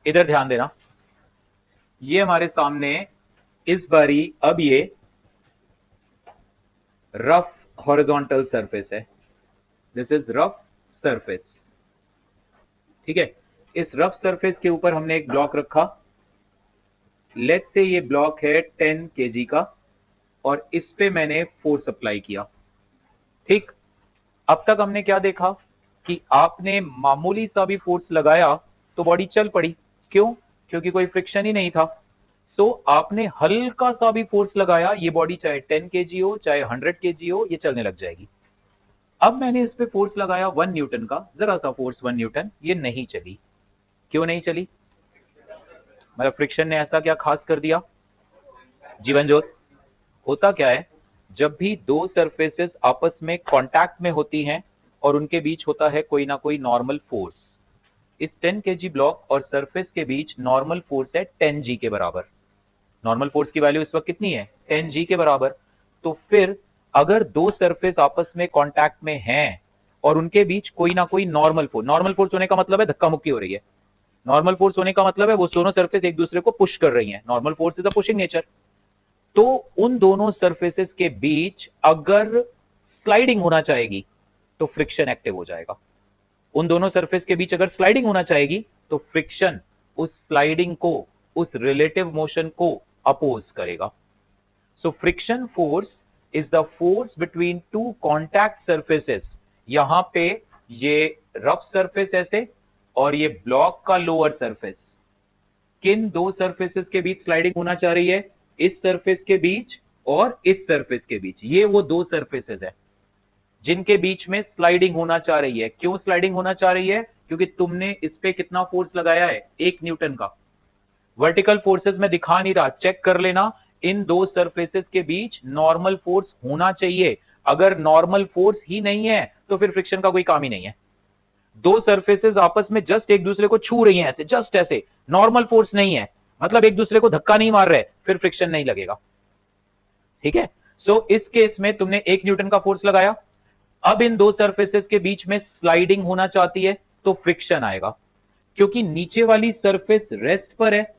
इधर ध्यान देना, ये हमारे सामने इस बारी अब ये रफ हॉरिजॉन्टल सरफेस है, दिस इज रफ सरफेस। ठीक है, इस रफ सरफेस के ऊपर हमने एक ब्लॉक रखा, लेट्स से ये ब्लॉक है 10 kg का और इस पे मैंने फोर्स अप्लाई किया। ठीक, अब तक हमने क्या देखा कि आपने मामूली सा भी फोर्स लगाया तो बॉडी चल पड़ी। क्यों? क्योंकि कोई फ्रिक्शन ही नहीं था। सो आपने हल्का सा भी फोर्स लगाया, ये बॉडी चाहे 10 kg हो चाहे 100 kg हो, ये चलने लग जाएगी। अब मैंने इस पे फोर्स लगाया 1 न्यूटन का, जरा सा फोर्स 1 न्यूटन, ये नहीं चली। क्यों नहीं चली? मतलब फ्रिक्शन ने ऐसा क्या खास कर दिया? जीवन ज्योत, होता क्या है, जब भी दो सरफेसेस आपस में कांटेक्ट में होती हैं और उनके बीच होता है कोई ना कोई नॉर्मल फोर्स, इस 10 kg ब्लॉक और सरफेस के बीच नॉर्मल फोर्स है 10 g के बराबर। नॉर्मल फोर्स की वैल्यू इस वक्त कितनी है? 10 g के बराबर। तो फिर अगर दो सरफेस आपस में कांटेक्ट में हैं और उनके बीच कोई ना कोई नॉर्मल फोर्स होने का मतलब है धक्का मुक्की हो रही है, नॉर्मल फोर्स होने का मतलब है वो दोनों सरफेस एक दूसरे को पुश कर रही हैं, normal force is a pushing nature. तो उन दोनों सरफेसेस के बीच अगर स्लाइडिंग होना चाहेगी तो फ्रिक्शन एक्टिव हो जाएगा। उन दोनों सरफेस के बीच अगर स्लाइडिंग होना चाहेगी तो फ्रिक्शन उस स्लाइडिंग को, उस रिलेटिव मोशन को अपोज करेगा। So friction force is the force between two contact surfaces. यहां पे ये रफ सरफेस ऐसे और ये ब्लॉक का लोअर सरफेस, किन दो सरफेसेस के बीच स्लाइडिंग होना चाह रही है? इस सरफेस के बीच और इस सरफेस के बीच। ये वो दो सरफेसेस है जिनके बीच में स्लाइडिंग होना चाह रही है। क्यों स्लाइडिंग होना चाह रही है? क्योंकि तुमने इस पे कितना फोर्स लगाया है? 1 न्यूटन का। वर्टिकल फोर्सेस में दिखा नहीं रहा, चेक कर लेना। इन दो सरफेसेस के बीच नॉर्मल फोर्स होना चाहिए। अगर नॉर्मल फोर्स ही नहीं है तो फिर फ्रिक्शन का कोई काम ही नहीं है। दो सरफेसेस आपस में जस्ट एक दूसरे को छू रही हैं ऐसे, जस्ट ऐसे, नॉर्मल फोर्स नहीं है, मतलब एक दूसरे को धक्का नहीं मार रहे, फिर फ्रिक्शन नहीं लगेगा। ठीक है, सो इस केस में तुमने 1 न्यूटन का फोर्स लगाया, अब इन दो सरफेसेस के बीच में स्लाइडिंग होना चाहती है तो फ्रिक्शन आएगा। क्योंकि नीचे वाली सरफेस रेस्ट पर है,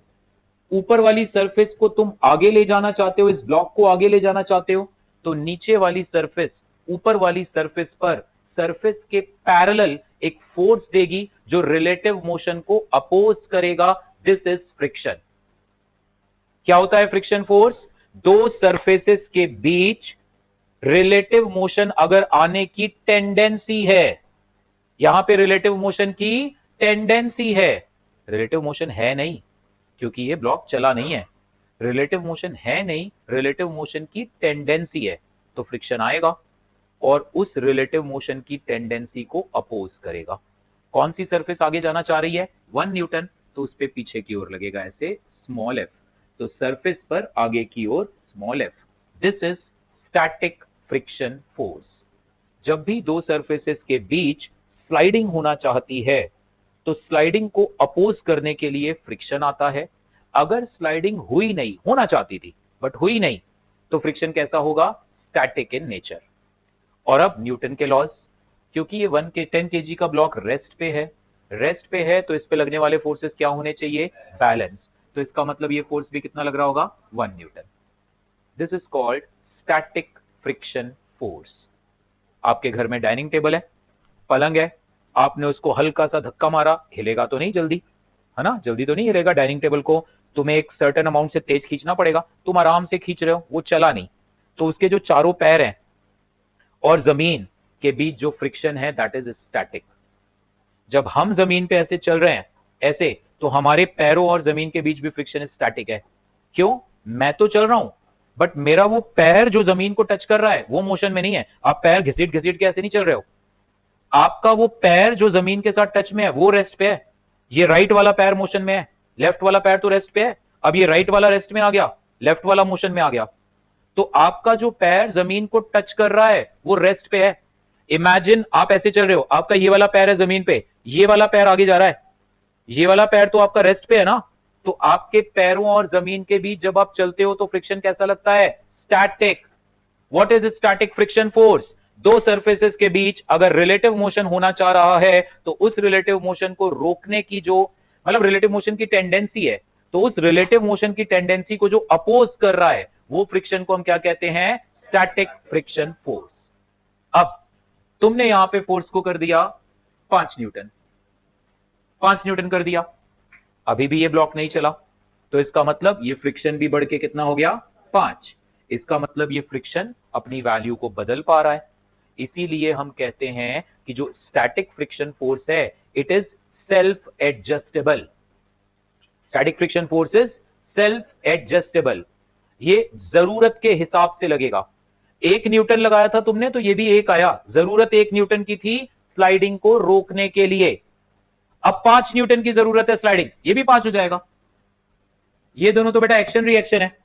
ऊपर वाली सरफेस को तुम आगे ले जाना चाहते हो, इस ब्लॉक को आगे ले जाना चाहते हो, तो नीचे वाली सरफेस ऊपर वाली सरफेस पर सरफेस के पैरेलल एक फोर्स देगी जो रिलेटिव मोशन को अपोज करेगा। This is friction. क्या होता है फ्रिक्शन फोर्स? दो सरफेसेस के बीच रिलेटिव मोशन अगर आने की टेंडेंसी है, यहां पे रिलेटिव मोशन की टेंडेंसी है, रिलेटिव मोशन है नहीं क्योंकि ये ब्लॉक चला नहीं है, रिलेटिव मोशन है नहीं, रिलेटिव मोशन की टेंडेंसी है, तो फ्रिक्शन आएगा और उस रिलेटिव मोशन की टेंडेंसी को अपोज करेगा। कौन सी सरफेस आगे जाना चाह रही है? 1 न्यूटन, तो उस पे पीछे की ओर लगेगा ऐसे स्मॉल एफ, तो सरफेस पर आगे की ओर small F. This is static friction force. जब भी दो सरफेसेस के बीच स्लाइडिंग होना चाहती है तो स्लाइडिंग को अपोज करने के लिए फ्रिक्शन आता है। अगर स्लाइडिंग हुई नहीं, होना चाहती थी बट हुई नहीं, तो फ्रिक्शन कैसा होगा? Static in nature. और अब न्यूटन के लॉज, क्योंकि ये 10 kg का ब्लॉक रेस्ट पे है, रेस्ट पे है तो इस पे लगने वाले फोर्सेस क्या होने चाहिए? बैलेंस। तो इसका मतलब ये फोर्स भी कितना लग रहा होगा? 1 Newton. This is called static friction force. आपके घर में डाइनिंग टेबल है, पलंग है, आपने उसको हल्का सा धक्का मारा, हिलेगा तो नहीं जल्दी, है ना? जल्दी तो नहीं हिलेगा डाइनिंग टेबल को, तुम्हें एक सर्टेन अमाउंट से तेज खींचना पड़ेगा। तुम आराम से खींच रहे हो, वो चला नहीं, तो उसके जो चारों पैर हैं और जमीन के बीच जो फ्रिक्शन है दैट इज स्टैटिक। जब हम जमीन पे ऐसे चल रहे हैं ऐसे, तो हमारे पैरों और जमीन के बीच भी फ्रिक्शन स्टैटिक है। क्यों? मैं तो चल रहा हूं बट मेरा वो पैर जो जमीन को टच कर रहा है वो मोशन में नहीं है। आप पैर घसीट घसीट के ऐसे नहीं चल रहे हो, आपका वो पैर जो जमीन के साथ टच में है वो रेस्ट पे है। ये राइट वाला पैर मोशन में है, लेफ्ट वाला पैर तो रेस्ट पे है। अब ये राइट वाला रेस्ट में आ गया, लेफ्ट वाला मोशन में आ गया, तो आपका जो पैर जमीन को टच कर रहा है वो रेस्ट पे है। इमेजिन आप ऐसे चल रहे हो, आपका ये वाला पैर है जमीन पे, ये वाला पैर आगे जा रहा है, ये वाला पैर तो आपका रेस्ट पे है ना। तो आपके पैरों और जमीन के बीच जब आप चलते हो तो फ्रिक्शन कैसा लगता है? Static. What is static friction force? दो सरफेसेस के बीच अगर रिलेटिव मोशन होना चाह रहा है तो उस रिलेटिव मोशन को रोकने की जो मतलब रिलेटिव मोशन की टेंडेंसी है, तो उस रिलेटिव मोशन की टेंडेंसी को जो अपोज कर रहा है वो फ्रिक्शन को हम क्या कहते हैं, स्टैटिक फ्रिक्शन फोर्स। अब तुमने यहां पे फोर्स को कर दिया 5 न्यूटन, 5 न्यूटन कर दिया, अभी भी ये ब्लॉक नहीं चला, तो इसका मतलब ये फ्रिक्शन भी बढ़ के कितना हो गया, 5। इसका मतलब ये फ्रिक्शन अपनी वैल्यू को बदल पा रहा है। इसीलिए हम कहते हैं कि जो स्टैटिक फ्रिक्शन फोर्स है it is self adjustable. Static friction force is self adjustable, ये जरूरत के हिसाब से लगेगा। 1 न्यूटन लगाया था तुमने तो ये भी 1 आया, जरूरत 1 न्यूटन की थी स्लाइडिंग को रोकने के लिए। अब 5 न्यूटन की जरूरत है स्लाइडिंग, ये भी 5 हो जाएगा। ये दोनों तो बेटा एक्शन रिएक्शन है।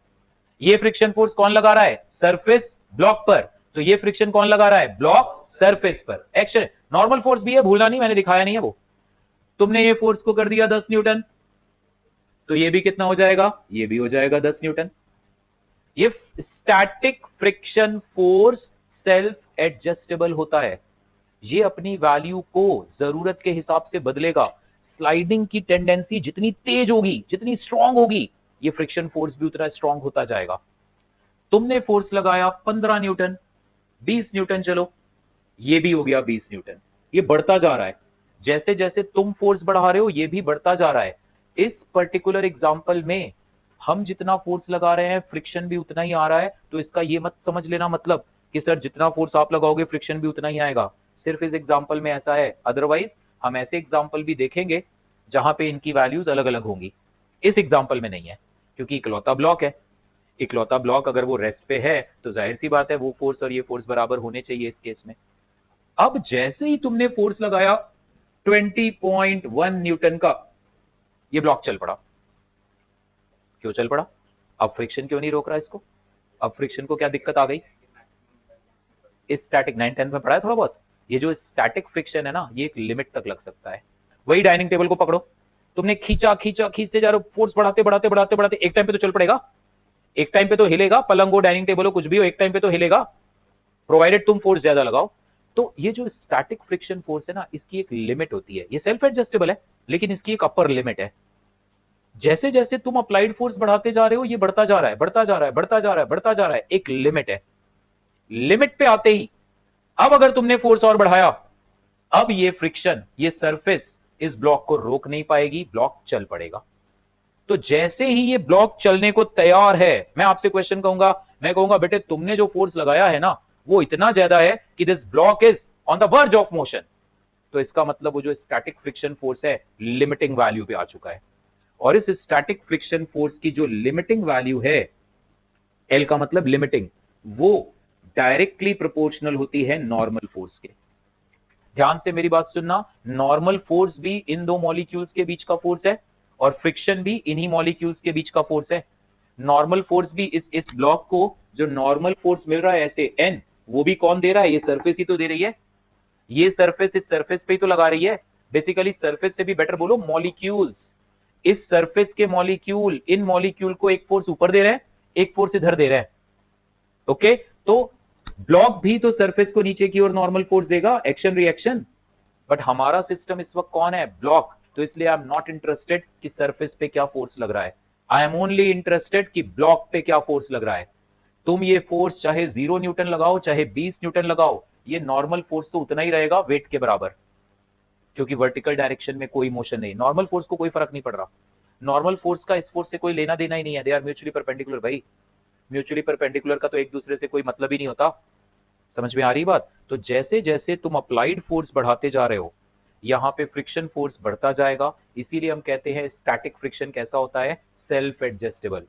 ये फ्रिक्शन फोर्स कौन लगा रहा है, सरफेस ब्लॉक पर, तो ये फ्रिक्शन कौन लगा रहा है, ब्लॉक सरफेस पर। एक्शन नॉर्मल फोर्स भी है, भूलना नहीं, मैंने दिखाया नहीं है वो। तुमने ये फोर्स को कर दिया 10 न्यूटन, तो ये भी कितना हो जाएगा, ये भी हो जाएगा 10 न्यूटन। ये static friction force self adjustable होता है, ये अपनी वैल्यू को जरूरत के हिसाब से बदलेगा। स्लाइडिंग की टेंडेंसी जितनी तेज होगी, जितनी स्ट्रांग होगी, ये फ्रिक्शन फोर्स भी उतना स्ट्रांग होता जाएगा। तुमने फोर्स लगाया 15 न्यूटन, 20 न्यूटन, चलो ये भी हो गया 20 न्यूटन, ये बढ़ता जा रहा है। जैसे जैसे तुम फोर्स बढ़ा रहे हो ये भी बढ़ता जा रहा है। इस पर्टिकुलर एग्जांपल में हम जितना फोर्स लगा रहे हैं फ्रिक्शन भी उतना ही आ रहा है, तो इसका ये मत समझ लेना मतलब कि सर जितना फोर्स आप लगाओगे फ्रिक्शन भी उतना ही आएगा। सिर्फ इस एग्जांपल में ऐसा है, अदरवाइज हम ऐसे एग्जांपल भी देखेंगे जहां पे इनकी वैल्यूज अलग अलग होंगी। इस एग्जांपल में नहीं है क्योंकि इकलौता ब्लॉक है। इकलौता ब्लॉक अगर वो रेस्ट पे है तो जाहिर सी बात है वो फोर्स और ये फोर्स बराबर होने चाहिए इस केस में। अब जैसे ही तुमने फोर्स लगाया 20.1 न्यूटन का, ये ब्लॉक चल पड़ा। क्यों चल पड़ा, अब फ्रिक्शन क्यों नहीं रोक रहा इसको, अब फ्रिक्शन को क्या दिक्कत आ गई। इस स्टैटिक 9-10 में पढ़ा है थोड़ा बहुत। ये जो स्टैटिक फ्रिक्शन है ना, ये एक लिमिट तक लग सकता है। वही डाइनिंग टेबल को पकड़ो, तुमने खींचा खींचा खींचते जा रहे हो, फोर्स बढ़ाते बढ़ाते बढ़ाते बढ़ाते एक टाइम पे तो चल पड़ेगा, एक टाइम पे तो हिलेगा, पलंग हो, डाइनिंग टेबल हो, कुछ भी हो, एक टाइम पे तो हिलेगा, प्रोवाइडेड तुम फोर्स ज्यादा लगाओ। तो ये जो स्टैटिक फ्रिक्शन फोर्स है ना, इसकी एक लिमिट होती है। ये सेल्फ एडजस्टेबल है लेकिन इसकी एक अपर लिमिट है। जैसे जैसे तुम अप्लाइड फोर्स बढ़ाते जा रहे हो ये बढ़ता जा रहा है, बढ़ता जा रहा है, बढ़ता जा रहा है, बढ़ता जा रहा है, एक लिमिट है। लिमिट पे आते ही अब अगर तुमने फोर्स और बढ़ाया, अब ये फ्रिक्शन, ये सरफेस इस ब्लॉक को रोक नहीं पाएगी, ब्लॉक चल पड़ेगा। तो जैसे ही ये ब्लॉक चलने को तैयार है, मैं आपसे क्वेश्चन कहूंगा, मैं कहूंगा बेटे तुमने जो फोर्स लगाया है ना वो इतना ज्यादा है कि this block is on the verge of motion, तो इसका मतलब वो जो स्टैटिक फ्रिक्शन फोर्स है लिमिटिंग वैल्यू पे आ चुका है। और इस स्टैटिक फ्रिक्शन फोर्स की जो लिमिटिंग वैल्यू है, एल का मतलब लिमिटिंग, वो डायरेक्टली प्रोपोर्शनल होती है नॉर्मल फोर्स के। ध्यान से मेरी बात सुनना, नॉर्मल फोर्स भी इन दो मॉलिक्यूल्स के बीच का फोर्स है और फ्रिक्शन भी इन्हीं मॉलिक्यूल्स के बीच का फोर्स है। नॉर्मल फोर्स भी इस ब्लॉक को जो नॉर्मल फोर्स मिल रहा है ऐसे एन, वो भी कौन दे रहा है, ये सरफेस ही तो दे रही है। ये सरफेस इस सरफेस पे ही तो लगा रही है। बेसिकली सरफेस से भी बेटर बोलो मॉलिक्यूल्स, इस सरफेस के मॉलिक्यूल इन मॉलिक्यूल को एक फोर्स ऊपर दे रहे हैं, एक फोर्स इधर दे रहे हैं। ओके, तो ब्लॉक भी तो सरफेस को नीचे की ओर नॉर्मल फोर्स देगा, एक्शन रिएक्शन। बट हमारा सिस्टम इस वक्त कौन है, ब्लॉक, तो इसलिए आई एम नॉट इंटरेस्टेड कि सरफेस पे क्या फोर्स लग रहा है, आई एम ओनली इंटरेस्टेड कि ब्लॉक पे क्या फोर्स लग रहा है। तुम ये फोर्स चाहे 0 न्यूटन लगाओ चाहे 20 न्यूटन लगाओ, ये नॉर्मल फोर्स तो उतना ही रहेगा वेट के बराबर, क्योंकि वर्टिकल डायरेक्शन में कोई मोशन नहीं, नॉर्मल फोर्स को कोई फर्क नहीं पड़ रहा। नॉर्मल फोर्स का इस फोर्स से कोई लेना देना ही नहीं है, दे आर म्यूचुअली परपेंडिकुलर। भाई म्यूचुअली परपेंडिकुलर का तो एक दूसरे से कोई मतलब ही नहीं होता। समझ में आ रही बात। तो जैसे जैसे तुम अप्लाइड फोर्स बढ़ाते जा रहे हो यहां पे फ्रिक्शन फोर्स बढ़ता जाएगा। इसीलिए हम कहते हैं स्टैटिक फ्रिक्शन कैसा होता है, सेल्फ एडजस्टेबल।